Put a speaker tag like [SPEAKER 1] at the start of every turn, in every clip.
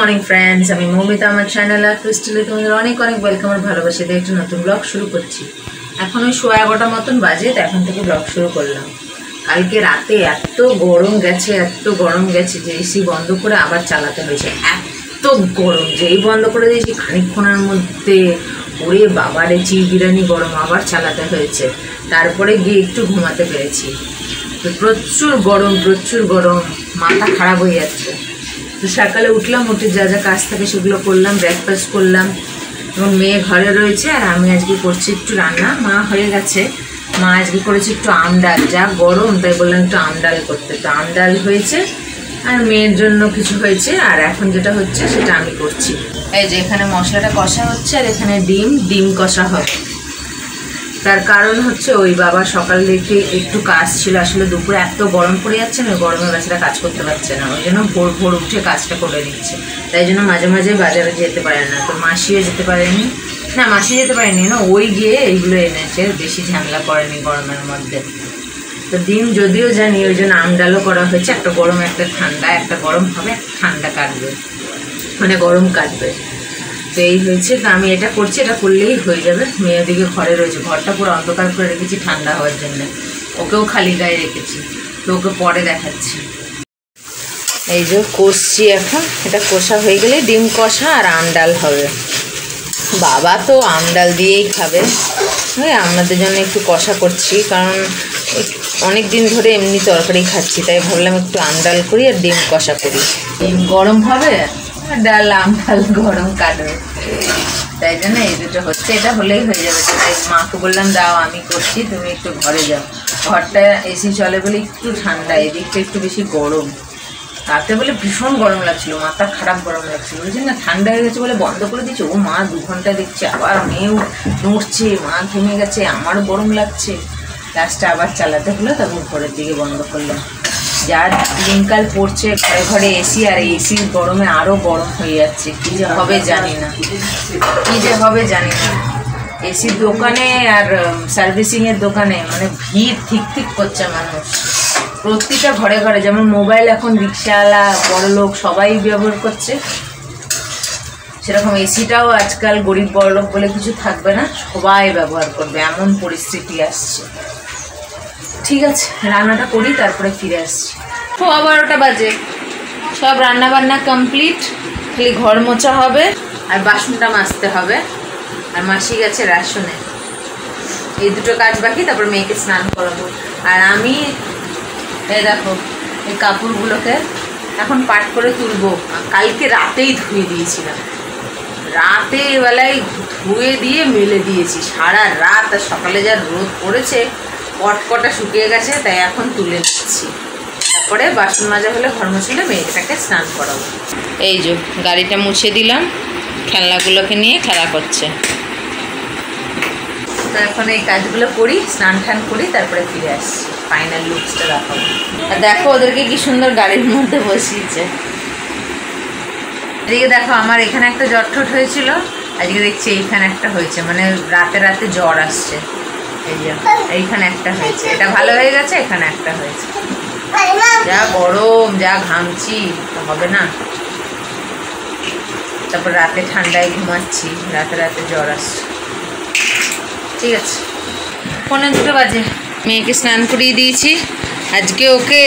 [SPEAKER 1] Morning friends, আমি মৌমিতা। আমার channel আর ক্রিস্টালে তোমাদের অনেক অনেক ওয়েলকাম আর ভালোবাসা দিয়ে একটা নতুন ব্লগ শুরু করছি। এখন ওই 11:15 মতন বাজে, তো এখন থেকে ব্লগ শুরু করলাম। কালকে রাতে এত গরম গেছে যে এসি বন্ধ করে আবার চালাতে হয়েছে। এত গরম যেই বন্ধ করে দিয়েছি খানিকক্ষণের মধ্যে ওরে বাবারে চিরবিরানি গরম, আবার চালাতে হয়েছে। তারপরে গিয়ে একটু ঘুমাতে পেরেছি। তো প্রচুর গরম, মাথা খারাপ হয়ে যাচ্ছে। তো সকালে উঠলাম, উঠে যা যা কাজ থাকে সেগুলো করলাম, ব্রেকফাস্ট করলাম এবং মেয়ে ঘরে রয়েছে আর আমি আজকে করছি একটু রান্না। মা হয়ে গেছে, মা আজকে করেছে একটু আম ডাল। যা গরম তাই বললাম একটু আম ডাল করতে। তো আম ডাল হয়েছে আর মেয়ের জন্য কিছু হয়েছে, আর এখন যেটা হচ্ছে সেটা আমি করছি। এই যে এখানে মশলাটা কষা হচ্ছে আর এখানে ডিম কষা হবে। তার কারণ হচ্ছে ওই বাবা সকাল থেকে একটু কাজ ছিল, আসলে দুপুরে এত গরম পড়ে যাচ্ছে না, গরমে বাচ্চারা কাজ করতে পারছে না, ওই জন্য ভোর উঠে কাজটা করে নিচ্ছে। তাই জন্য মাঝে মাঝে বাজারে যেতে পারে না। তো মাসিও যেতে পারেনি, মাসি যেতে পারেনি না, ওই গিয়ে এইগুলো এনেছে, বেশি ঝামেলা করেনি গরমের মধ্যে। তো ডিম যদিও জানি, ওই জন্য আম ডালও করা হয়েছে। একটা গরম একটা ঠান্ডা, একটা গরম হবে একটা ঠান্ডা কাটবে, মানে গরম কাটবে। তো এই হয়েছে। তো আমি এটা করছি, এটা করলেই হয়ে যাবে। মেয়ের দিকে ঘরে রয়েছে, ঘরটা পুরো অন্ধকার করে রেখেছি ঠান্ডা হওয়ার জন্য। ওকেও খালি গায়ে রেখেছি, তো ওকে পরে দেখাচ্ছি। এই যে কষছি এখন, এটা কষা হয়ে গেলে ডিম কষা আর আম ডাল হবে। বাবা তো আম ডাল দিয়েই খাবে, আমাদের জন্য একটু কষা করছি, কারণ অনেক দিন ধরে এমনি তরকারি খাচ্ছি, তাই ভাবলাম একটু আম ডাল করি আর ডিম কষা করি। ডিম গরম হবে, ডাল আম ডাল গরম কাটবে, তাই জন্য এই দুটো হচ্ছে। এটা হলেই হয়ে যাবে। তাই মাকে বললাম দাও আমি করছি, তুমি একটু ঘরে যাও। ঘরটা এসি চলে বলে একটু ঠান্ডা, এদিকটা একটু বেশি গরম। রাতে বলে ভীষণ গরম লাগছিল, মাথা খারাপ গরম লাগছিল, বুঝলি না, ঠান্ডা হয়ে গেছে বলে বন্ধ করে দিচ্ছে। ও মা 2 ঘন্টা দেখছে, আবার মেয়েও নড়ছে, মা ঘেমে গেছে, আমারও গরম লাগছে। লাস্টে আবার চালাতে হলো, তখন ঘরের দিকে বন্ধ করলাম। যার দিনকাল পড়ছে ঘরে ঘরে এসি, আর এসির গরমে আরও গরম হয়ে যাচ্ছে। কী যে হবে জানি না, এসির দোকানে আর সার্ভিসিংয়ের দোকানে মানে ভিড় ঠিক করছে মানুষ। প্রতিটা ঘরে ঘরে, যেমন মোবাইল এখন রিক্সাওয়ালা বড়লোক সবাই ব্যবহার করছে, সেরকম এসিটাও আজকাল গরিব বড়লোক বলে কিছু থাকবে না, সবাই ব্যবহার করবে, এমন পরিস্থিতি আসছে। ঠিক আছে, রান্নাটা করি, তারপরে ফিরে আসছি। 12টা বাজে, সব রান্না বান্না কমপ্লিট, খালি ঘর মোছা হবে আর বাসনটা মাজতে হবে। আর মাসি গেছে রেশনে, এই দুটো কাজ বাকি, তারপর মেয়েকে স্নান করাবো। আর আমি এই দেখো এই কাপড়গুলোকে এখন পাট করে তুলবো। কালকে রাতেই ধুয়ে দিয়েছিলাম, রাতে বেলায় ধুয়ে দিয়ে মেলে দিয়েছি সারা রাত, আর সকালে যা রোদ পড়েছে কটকটা শুকিয়ে গেছে, তাই এখন তুলে নিচ্ছি। তারপরে বাসন মাজা হলে ঘর মুছলে মেয়েটাকে স্নান করাবো। এই যে গাড়িটা মুছে দিলাম, খেলনাগুলোকে নিয়ে খেলা করছে। তো এখন এই কাজগুলো করি, স্নান টান করি, তারপরে ফিরে আসছি, ফাইনাল লুকসটা দেখাবো। আর দেখো ওদেরকে কি সুন্দর গাড়ির মধ্যে বসিয়েছে। এদিকে দেখো আমার এখানে একটা জ্বর ঠোঁট হয়েছিল, আজকে দেখছি এইখানে একটা হয়েছে, মানে রাতে জ্বর আসছে। এই যে এইখানে একটা হয়েছে, এটা ভালো হয়ে গেছে, এখানে একটা হয়েছে। যা গরম, যা ঘামছি, হবে না। তারপর রাতে ঠান্ডায় ঘুমাচ্ছি, রাতে জ্বর আসছে। ঠিক আছে, 1:45 বাজে, মেয়েকে স্নান করিয়ে দিয়েছি। আজকে ওকে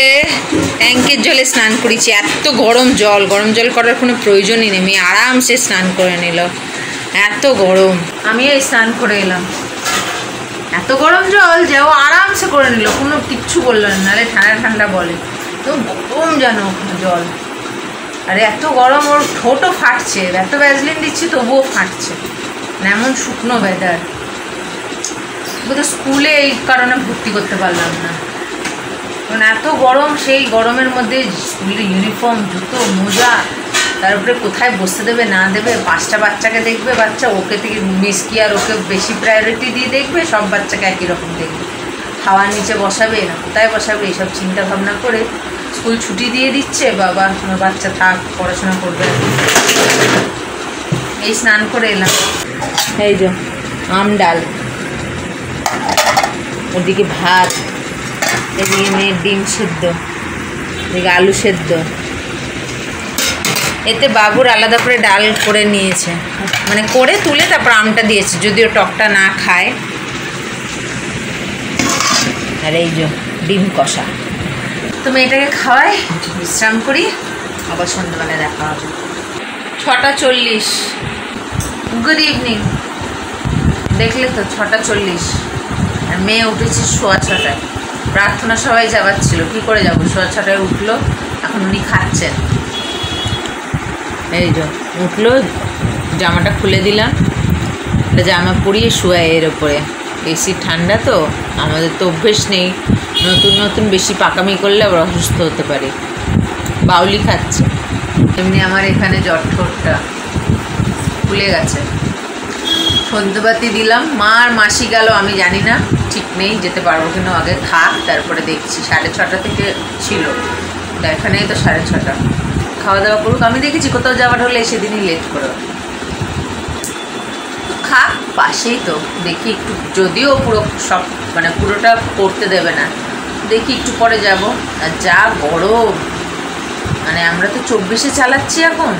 [SPEAKER 1] ট্যাঙ্কের জলে স্নান করিয়েছি। এত গরম জল করার কোনো প্রয়োজনই নেই, মেয়ে আরামসে স্নান করে নিল। এত গরম, আমিও স্নান করে এলাম। এত গরম জল যে ও আরামসে করে নিল, কোনো কিচ্ছু বললো না, নাহলে ঠান্ডা বলে। তো গরম যেন জল, আর এত গরম ওর ঠোঁটও ফাটছে, এত ভ্যাসলিন দিচ্ছি তবুও ফাটছে, এমন শুকনো ওয়েদার। তো স্কুলে এই কারণে ভর্তি করতে পারলাম না, কারণ এত গরম। সেই গরমের মধ্যে স্কুলের ইউনিফর্ম, জুতো, মোজা, তারপরে কোথায় বসতে দেবে না দেবে, 5টা বাচ্চাকে দেখবে, বাচ্চা ওকে থেকে মিস কি আর ওকে বেশি প্রায়োরিটি দিয়ে দেখবে, সব বাচ্চাকে একই রকম দেখবে, খাওয়ার নিচে বসাবে না কোথায় বসাবে, এইসব চিন্তা ভাবনা করে স্কুল ছুটি দিয়ে দিচ্ছে। বাবা তোমার বাচ্চা থাক, পড়াশোনা করবে। এই স্নান করে এলাম। এই যে আম ডাল, ওদিকে ভাত, এদিকে মেয়ের ডিম সেদ্ধ, এদিকে আলু সেদ্ধ, এতে বাবুর আলাদা করে ডাল করে নিয়েছে, মানে করে তুলে তারপর আমটা দিয়েছে, যদিও টকটা না খায়। আর এই যে ডিম কষা। তো মেয়েটাকে খাওয়াই, বিশ্রাম করি, আবার সন্ধ্যাবেলায় দেখা হবে। 6:40। Good evening. দেখলে তো 6:40, আর মেয়ে উঠেছে 6:15। প্রার্থনা সবাই যাবার ছিল, কী করে যাবো, 6:15 উঠলো। এখন উনি খাচ্ছেন। এই যে উঠলো, জামাটা খুলে দিলাম, জামা পরিয়ে শুয়াই এর ওপরে। এসি ঠান্ডা তো, আমাদের তো অভ্যেস নেই, নতুন নতুন বেশি পাকামি করলে আবার অসুস্থ হতে পারে। বাউলি খাচ্ছে। এমনি আমার এখানে জটঠোরটা খুলে গেছে। সন্ধ্যেবাতি দিলাম, মা আর মাসি গেল, আমি জানি না, ঠিক নেই, যেতে পারবো কিনা, আগে খাক তারপরে দেখছি। 6:30 থেকে ছিল, এখানেই তো 6:30। খাওয়া দাওয়া করুক, আমি দেখেছি কোথাও যাওয়ার হলে সেদিনই লেট করে খাক, পাশেই তো, দেখি একটু, যদিও পুরো সব মানে পুরোটা করতে দেবে না, দেখি একটু পরে যাব। আর যা গরম, মানে আমরা তো 24-এ চালাচ্ছি এখন,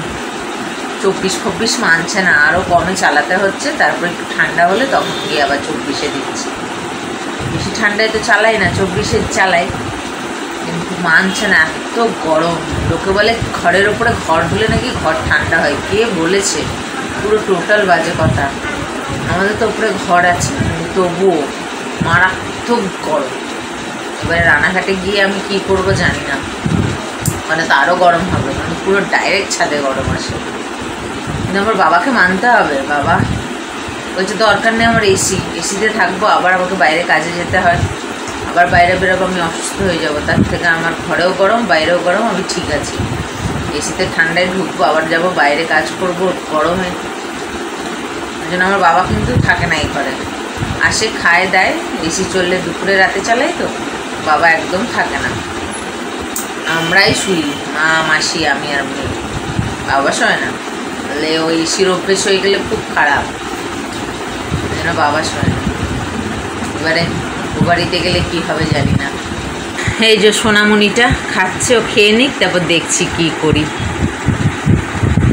[SPEAKER 1] 24-25 মানছে না, আরও কমে চালাতে হচ্ছে। তারপর একটু ঠান্ডা হলে তখন গিয়ে আবার 24-এ দিচ্ছি। বেশি ঠান্ডায় তো চালাই না, 24-এ চালাই, কিন্তু মানছে না, এত গরম। লোকে বলে ঘরের ওপরে ঘর হলে নাকি ঘর ঠান্ডা হয়, কে বলেছে? পুরো টোটাল বাজে কথা। আমাদের তো উপরে ঘর আছে, কিন্তু তবুও মারাত্মক গরম। এবারে রানাঘাটে গিয়ে আমি কি করব জানি না, মানে তো আরও গরম হবে, মানে পুরো ডাইরেক্ট ছাদে গরম আসে। কিন্তু আমার বাবাকে মানতে হবে, বাবা বলছে দরকার নেই আমার এসিতে থাকবো, আবার আমাকে বাইরে কাজে যেতে হয়, আবার বাইরে বেরোবো, আমি অসুস্থ হয়ে যাবো, তার থেকে আমার ঘরেও গরম বাইরেও গরম, আমি ঠিক আছি। এসিতে ঠান্ডায় ঢুকবো, আবার যাবো বাইরে কাজ করবো গরমে। ওই জন্য আমার বাবা কিন্তু থাকে না এই ঘরে, আসে খায় দেয়, এসি চললে দুপুরে রাতে চালাই তো, বাবা একদম থাকে না। আমরাই শুই, মা মাসি আমি আর মেয়ে, বাবা শোয় না। তাহলে ওই এসির অভ্যেস হয়ে গেলে খুব খারাপ, ওই জন্য বাবা শোয় না। এবারে ও বাড়িতে গেলে কী হবে জানি না। এই যে সোনামণিটা খাচ্ছে, ও খেয়ে নিক, তারপর দেখছি কি করি।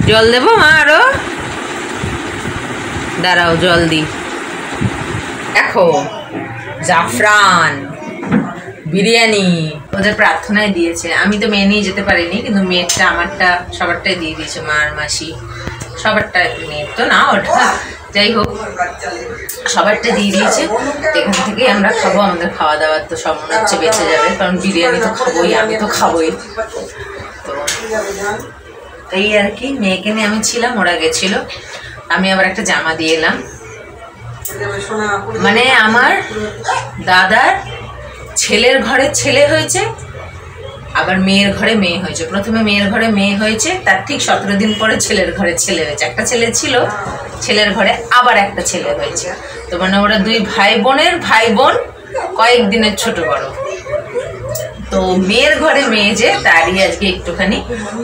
[SPEAKER 1] জল দেবো মা আরও? দাঁড়াও জল দিই। দেখো জাফরান বিরিয়ানি ওদের প্রার্থনায় দিয়েছে, আমি তো মেয়ে নিয়ে যেতে পারিনি, কিন্তু মেয়েরটা আমারটা সবারটাই দিয়ে দিয়েছে, মা আর মাসি সবারটা, মেয়ের তো না ওটা, যাই হোক সবারটা দিয়ে দিয়েছে। এখান থেকেই আমরা খাবো, আমাদের খাওয়া দাওয়ার তো সব মনে হচ্ছে বেঁচে যাবে, কারণ বিরিয়ানি তো খাবোই, আমি তো খাবোই। তো এই আর কি, মেয়েকে নিয়ে আমি ছিলাম, ওরা গেছিলো, আমি আবার একটা জামা দিয়ে এলাম। মানে আমার দাদার ছেলের ঘরে ছেলে হয়েছে, আবার মেয়ের ঘরে মেয়ে হয়েছে। প্রথমে মেয়ের ঘরে মেয়ে হয়েছে, তার ঠিক 17 দিন পরে ছেলের ঘরে ছেলে হয়েছে। একটা ছেলে ছিল, ছেলের ঘরে আবার একটা ছেলে হয়েছে। তো মানে ওরা দুই ভাই বোন, কয়েকদিনের ছোট বড়। তো মেয়ের ঘরে মেয়ে যে, তারই আজকে একটুখানি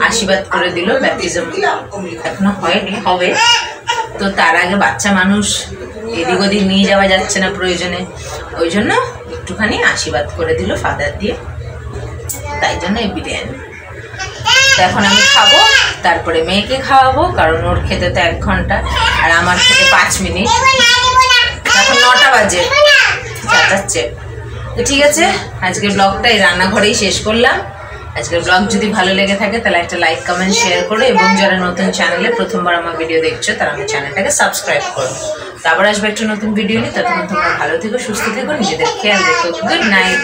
[SPEAKER 1] আশীর্বাদ করে দিল, ব্যাপটিজম এখনো হয়নি, হবে। তো তার আগে বাচ্চা মানুষ এদিক ওদিক নিয়ে যাওয়া যাচ্ছে না প্রয়োজনে, ওই জন্য একটুখানি আশীর্বাদ করে দিল ফাদার দিয়ে, তাই জন্য এই বিরিয়ানি। তো এখন আমি খাবো, তারপরে মেয়েকে খাওয়াবো, কারণ ওর খেতে তো 1 ঘন্টা, আর আমার খেতে 5 মিনিট। এখন 9টা বাজে, চাচাচ্ছে। তো ঠিক আছে, আজকের ব্লগটা এই রান্নাঘরেই শেষ করলাম। আজকের ব্লগ যদি ভালো লেগে থাকে তাহলে একটা লাইক কমেন্ট শেয়ার করো, এবং যারা নতুন চ্যানেলে প্রথমবার আমার ভিডিও দেখছো তারা আমার চ্যানেলটাকে সাবস্ক্রাইব করো। তারপর আসবে একটা নতুন ভিডিও নিয়ে, ততক্ষণ তোমরা ভালো থেকো, সুস্থ থেকো, নিজেদের খেয়াল রেখো। Good night.